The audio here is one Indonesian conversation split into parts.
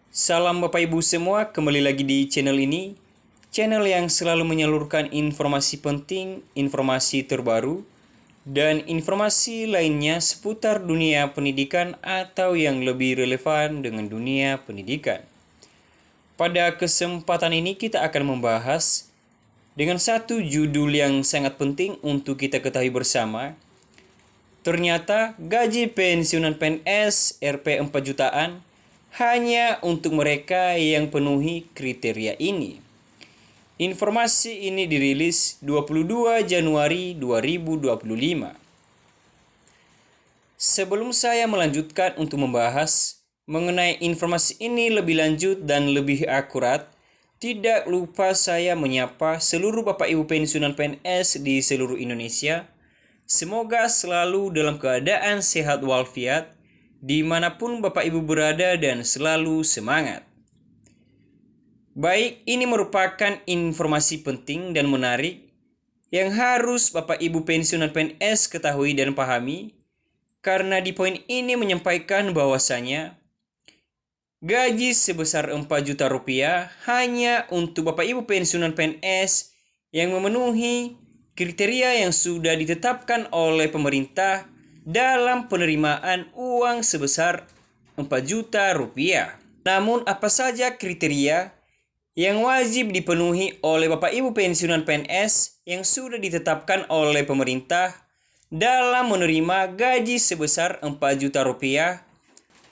Salam Bapak Ibu semua, kembali lagi di channel ini. Channel yang selalu menyalurkan informasi penting, informasi terbaru, dan informasi lainnya seputar dunia pendidikan atau yang lebih relevan dengan dunia pendidikan. Pada kesempatan ini kita akan membahas dengan satu judul yang sangat penting untuk kita ketahui bersama. Ternyata gaji pensiunan PNS Rp 4 jutaan hanya untuk mereka yang penuhi kriteria ini. Informasi ini dirilis 22 Januari 2025. Sebelum saya melanjutkan untuk membahas mengenai informasi ini lebih lanjut dan lebih akurat, tidak lupa saya menyapa seluruh Bapak Ibu pensiunan PNS di seluruh Indonesia. Semoga selalu dalam keadaan sehat walafiat, dimanapun Bapak Ibu berada dan selalu semangat. Baik, ini merupakan informasi penting dan menarik yang harus Bapak Ibu pensiunan PNS ketahui dan pahami, karena di poin ini menyampaikan bahwasanya gaji sebesar 4 juta rupiah hanya untuk Bapak Ibu pensiunan PNS yang memenuhi kriteria yang sudah ditetapkan oleh pemerintah dalam penerimaan uang sebesar 4 juta rupiah. Namun apa saja kriteria yang wajib dipenuhi oleh Bapak Ibu pensiunan PNS yang sudah ditetapkan oleh pemerintah dalam menerima gaji sebesar 4 juta rupiah?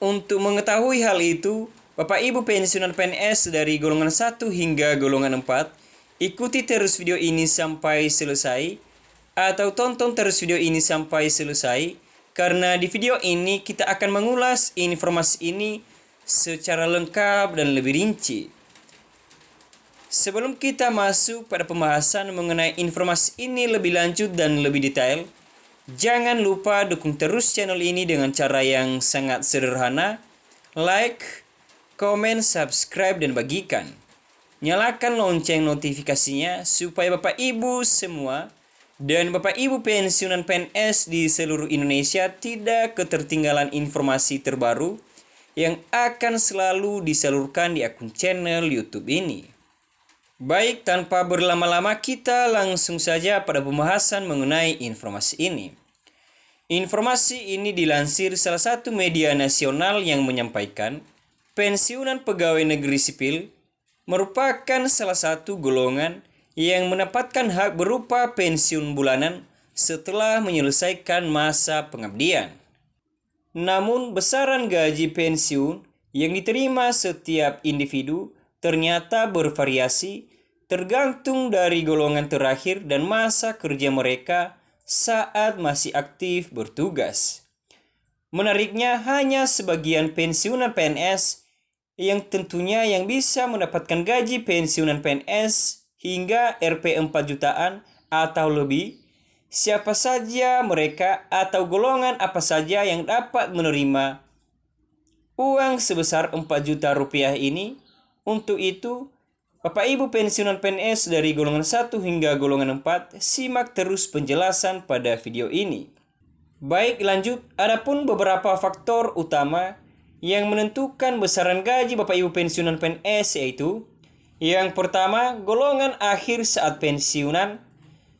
Untuk mengetahui hal itu, Bapak Ibu pensiunan PNS dari golongan 1 hingga golongan 4, ikuti terus video ini sampai selesai, atau tonton terus video ini sampai selesai, karena di video ini kita akan mengulas informasi ini secara lengkap dan lebih rinci. Sebelum kita masuk pada pembahasan mengenai informasi ini lebih lanjut dan lebih detail, jangan lupa dukung terus channel ini dengan cara yang sangat sederhana: like, komen, subscribe, dan bagikan. Nyalakan lonceng notifikasinya supaya Bapak Ibu semua dan Bapak Ibu pensiunan PNS di seluruh Indonesia tidak ketertinggalan informasi terbaru yang akan selalu disalurkan di akun channel YouTube ini. Baik, tanpa berlama-lama kita langsung saja pada pembahasan mengenai informasi ini. Informasi ini dilansir salah satu media nasional yang menyampaikan pensiunan pegawai negeri sipil merupakan salah satu golongan yang mendapatkan hak berupa pensiun bulanan setelah menyelesaikan masa pengabdian. Namun besaran gaji pensiun yang diterima setiap individu ternyata bervariasi tergantung dari golongan terakhir dan masa kerja mereka saat masih aktif bertugas. Menariknya, hanya sebagian pensiunan PNS yang tentunya yang bisa mendapatkan gaji pensiunan PNS hingga Rp 4 jutaan atau lebih. Siapa saja mereka atau golongan apa saja yang dapat menerima uang sebesar 4 juta rupiah ini? Untuk itu, Bapak Ibu pensiunan PNS dari golongan 1 hingga golongan 4, simak terus penjelasan pada video ini. Baik, lanjut. Adapun beberapa faktor utama yang menentukan besaran gaji Bapak Ibu pensiunan PNS, yaitu yang pertama, golongan akhir saat pensiunan.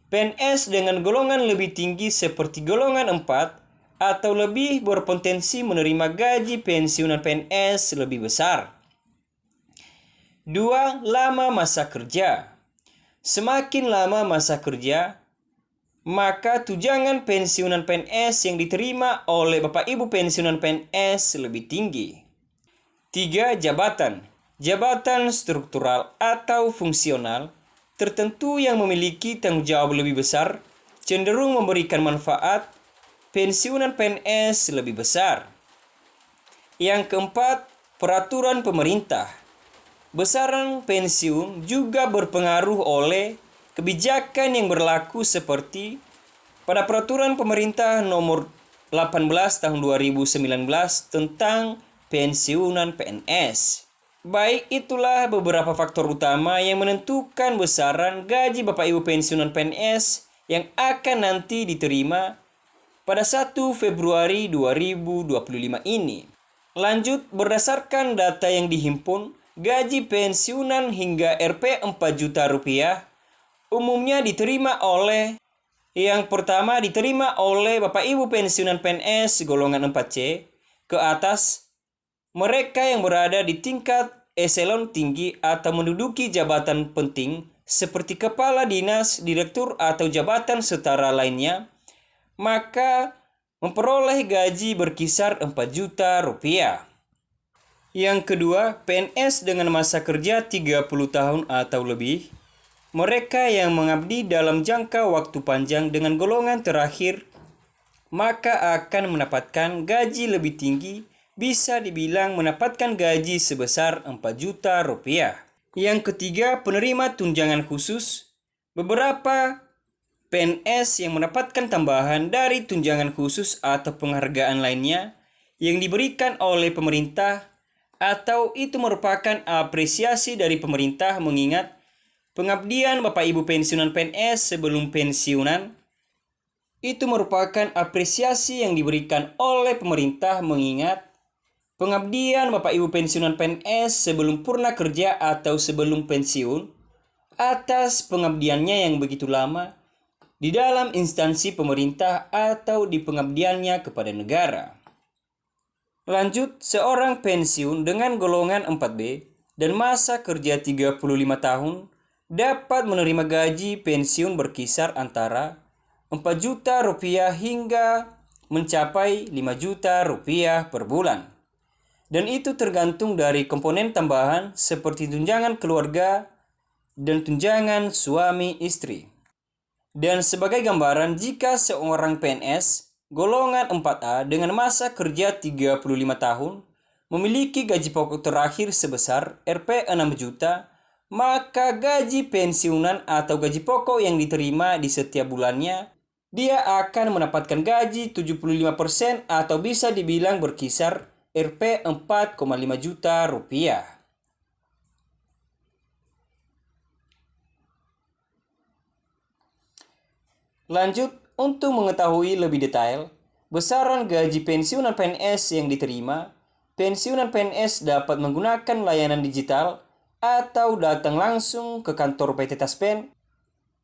PNS dengan golongan lebih tinggi seperti golongan 4 atau lebih berpotensi menerima gaji pensiunan PNS lebih besar. 2. Lama masa kerja. Semakin lama masa kerja, maka tunjangan pensiunan PNS yang diterima oleh Bapak Ibu pensiunan PNS lebih tinggi. 3. Jabatan. Jabatan struktural atau fungsional tertentu yang memiliki tanggung jawab lebih besar cenderung memberikan manfaat pensiunan PNS lebih besar. Yang keempat, peraturan pemerintah. Besaran pensiun juga berpengaruh oleh kebijakan yang berlaku seperti pada Peraturan Pemerintah Nomor 18 Tahun 2019 tentang pensiunan PNS. Baik, itulah beberapa faktor utama yang menentukan besaran gaji Bapak Ibu pensiunan PNS yang akan nanti diterima pada 1 Februari 2025 ini. Lanjut, berdasarkan data yang dihimpun, gaji pensiunan hingga Rp 4 juta rupiah umumnya diterima oleh yang pertama diterima oleh Bapak Ibu pensiunan PNS golongan 4C ke atas, mereka yang berada di tingkat eselon tinggi atau menduduki jabatan penting seperti kepala dinas, direktur atau jabatan setara lainnya, maka memperoleh gaji berkisar 4 juta rupiah. Yang kedua, PNS dengan masa kerja 30 tahun atau lebih. Mereka yang mengabdi dalam jangka waktu panjang dengan golongan terakhir, maka akan mendapatkan gaji lebih tinggi, bisa dibilang mendapatkan gaji sebesar 4 juta rupiah. Yang ketiga, penerima tunjangan khusus. Beberapa PNS yang mendapatkan tambahan dari tunjangan khusus atau penghargaan lainnya yang diberikan oleh pemerintah, atau itu merupakan apresiasi dari pemerintah mengingat pengabdian Bapak Ibu pensiunan PNS sebelum pensiunan. Itu merupakan apresiasi yang diberikan oleh pemerintah mengingat pengabdian Bapak Ibu pensiunan PNS sebelum purna kerja atau sebelum pensiun atas pengabdiannya yang begitu lama di dalam instansi pemerintah atau di pengabdiannya kepada negara. Lanjut, seorang pensiun dengan golongan 4B dan masa kerja 35 tahun dapat menerima gaji pensiun berkisar antara 4 juta rupiah hingga mencapai 5 juta rupiah per bulan. Dan itu tergantung dari komponen tambahan seperti tunjangan keluarga dan tunjangan suami istri. Dan sebagai gambaran, jika seorang PNS golongan 4A dengan masa kerja 35 tahun memiliki gaji pokok terakhir sebesar Rp 6 juta, maka gaji pensiunan atau gaji pokok yang diterima di setiap bulannya, dia akan mendapatkan gaji 75% atau bisa dibilang berkisar Rp 4,5 juta rupiah. Lanjut, untuk mengetahui lebih detail besaran gaji pensiunan PNS yang diterima, pensiunan PNS dapat menggunakan layanan digital atau datang langsung ke kantor PT Taspen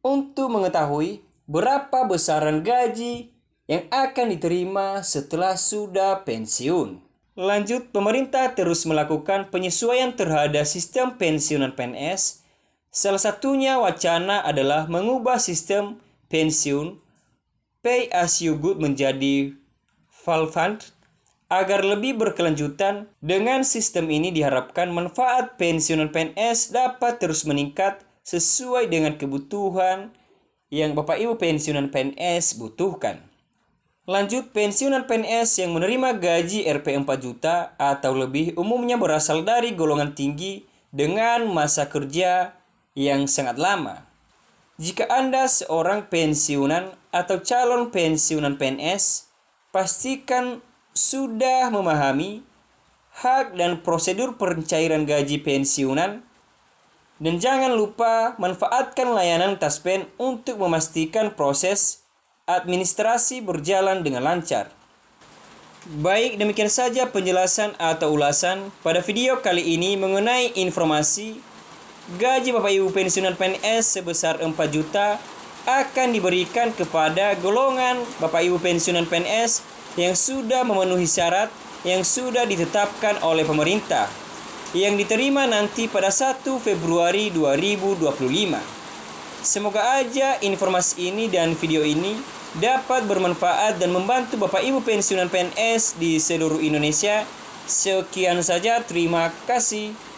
untuk mengetahui berapa besaran gaji yang akan diterima setelah sudah pensiun. Lanjut, pemerintah terus melakukan penyesuaian terhadap sistem pensiunan PNS. Salah satunya wacana adalah mengubah sistem pensiun pay as you go menjadi fall fund agar lebih berkelanjutan. Dengan sistem ini diharapkan manfaat pensiunan PNS dapat terus meningkat sesuai dengan kebutuhan yang Bapak Ibu pensiunan PNS butuhkan. Lanjut, pensiunan PNS yang menerima gaji Rp 4 juta atau lebih umumnya berasal dari golongan tinggi dengan masa kerja yang sangat lama. Jika Anda seorang pensiunan atau calon pensiunan PNS, pastikan sudah memahami hak dan prosedur pencairan gaji pensiunan, dan jangan lupa manfaatkan layanan Taspen untuk memastikan proses administrasi berjalan dengan lancar. Baik, demikian saja penjelasan atau ulasan pada video kali ini mengenai informasi gaji Bapak Ibu pensiunan PNS sebesar 4 juta akan diberikan kepada golongan Bapak Ibu pensiunan PNS yang sudah memenuhi syarat yang sudah ditetapkan oleh pemerintah, yang diterima nanti pada 1 Februari 2025. Semoga aja informasi ini dan video ini dapat bermanfaat dan membantu Bapak Ibu pensiunan PNS di seluruh Indonesia. Sekian saja, terima kasih.